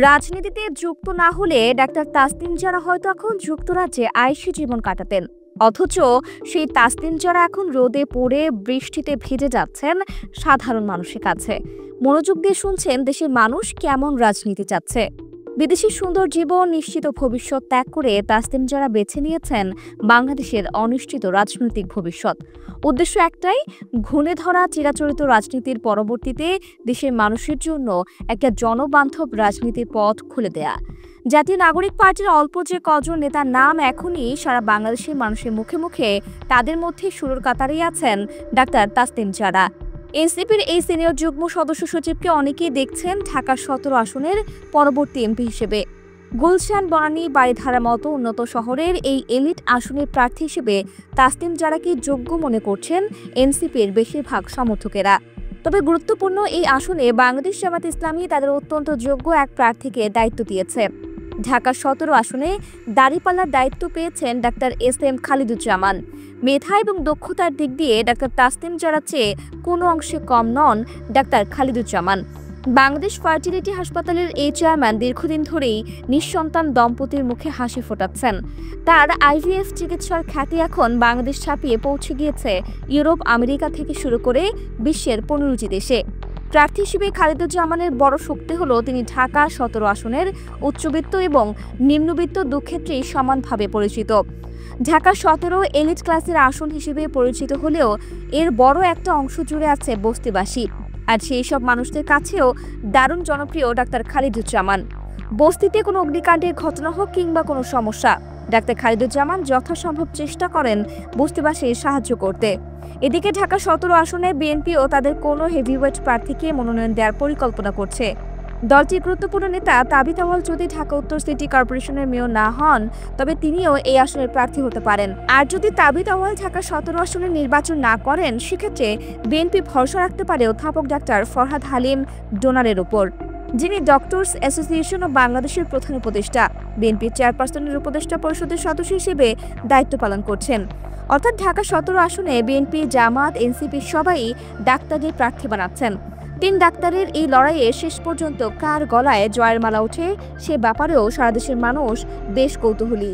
রাজনীতিতে যুক্ত না হলে ডাক্তার তাসনিম জারা হয়তো এখন যুক্তরাজ্যে আয়েশি জীবন কাটাতেন। অথচ সেই তাসনিম জারা এখন রোদে পড়ে বৃষ্টিতে ভিজে যাচ্ছেন সাধারণ মানুষের কাছে। মনোযোগ দিয়ে শুনছেন দেশের মানুষ কেমন রাজনীতি চাচ্ছে। বিদেশি সুন্দর জীবন, নিশ্চিত ভবিষ্যৎ ত্যাগ করে তাসনিম জারা বেছে নিয়েছেন বাংলাদেশের অনিশ্চিত রাজনৈতিক ভবিষ্যৎ। উদ্দেশ্য একটাই, ঘুণে ধরা চিরাচরিত রাজনীতির পরবর্তীতে দেশের মানুষের জন্য একটা জনবান্ধব রাজনীতির পথ খুলে দেয়া। জাতীয় নাগরিক পার্টির অল্প যে কজন নেতার নাম এখনই সারা বাংলাদেশের মানুষের মুখে মুখে, তাদের মধ্যে শুরুর কাতারেই আছেন ডাক্তার তাসনিম জারা। এনসিপির এই সিনিয়র যুগ্ম সদস্য সচিবকে অনেকেই দেখছেন ঢাকা ১৭ আসনের পরবর্তী এমপি হিসেবে। গুলশান, বনানী, বারিধারার মতো উন্নত শহরের এই এলিট আসনের প্রার্থী হিসেবে তাসনিম জারাকে যোগ্য মনে করছেন এনসিপির বেশিরভাগ সমর্থকেরা। তবে গুরুত্বপূর্ণ এই আসনে বাংলাদেশ জামায়াত ইসলামী তাদের অত্যন্ত যোগ্য এক প্রার্থীকে দায়িত্ব দিয়েছে। ঢাকা ১৭ আসনে দাঁড়িপাল্লার দায়িত্ব পেয়েছেন ডাক্তার এস.এম. খালিদুজ্জামান। মেধা এবং দক্ষতার দিক দিয়ে ডাক্তার তাসনিম জারার চেয়ে কোনো অংশে কম নন ডাক্তার খালিদুজ্জামান। বাংলাদেশ ফার্টিলিটি হাসপাতালের এই চেয়ারম্যান দীর্ঘদিন ধরেই নিঃসন্তান দম্পতির মুখে হাসি ফোটাচ্ছেন। তার আইভিএফ চিকিৎসার খ্যাতি এখন বাংলাদেশ ছাপিয়ে পৌঁছে গিয়েছে ইউরোপ, আমেরিকা থেকে শুরু করে বিশ্বের ১৫টি দেশে। প্রার্থী হিসেবে খালিদুজ্জামানের বড় শক্তি হলো তিনি ঢাকা ১৭ আসনের উচ্চবিত্ত এবং নিম্নবিত্ত দুক্ষেত্রেই সমানভাবে পরিচিত। ঢাকা ১৭ এলিট ক্লাসের আসন হিসেবে পরিচিত হলেও এর বড় একটা অংশ জুড়ে আছে বস্তিবাসী। আর সেই সব মানুষদের কাছেও দারুণ জনপ্রিয় ডাক্তার খালিদুজ্জামান। বস্তিতে কোনো অগ্নিকাণ্ডের ঘটনা হোক কিংবা কোনো সমস্যা, ডাক্তার খালিদুজ্জামান যথাসম্ভব চেষ্টা করেন বস্তিবাসীর সাহায্য করতে। এদিকে ঢাকা ১৭ আসনে বিএনপিও তাদের কোনো হেভিওয়েট প্রার্থীকে মনোনয়ন দেওয়ার পরিকল্পনা করছে। দলটির গুরুত্বপূর্ণ নেতা তাবিথ আউয়াল যদি ঢাকা উত্তর সিটি কর্পোরেশনের মেয়র না হন, তবে তিনিও এই আসনের প্রার্থী হতে পারেন। আর যদি তাবিথ আউয়াল ঢাকা ১৭ আসনে নির্বাচন না করেন, সেক্ষেত্রে বিএনপি ভরসা রাখতে পারে অধ্যাপক ডাক্তার ফরহাদ হালিম ডোনারের উপর, যিনি ডক্টরস অ্যাসোসিয়েশন অব বাংলাদেশের প্রধান উপদেষ্টা, বিএনপির চেয়ারপারসনের উপদেষ্টা পরিষদের সদস্য হিসেবে দায়িত্ব পালন করছেন। অর্থাৎ ঢাকা ১৭ আসনে বিএনপি, জামাত, এনসিপি সবাই ডাক্তারদের প্রার্থী বানাচ্ছেন। ৩ ডাক্তারের এই লড়াইয়ে শেষ পর্যন্ত কার গলায় জয়ের মালা ওঠে, সে ব্যাপারেও সারা দেশের মানুষ বেশ কৌতূহলী।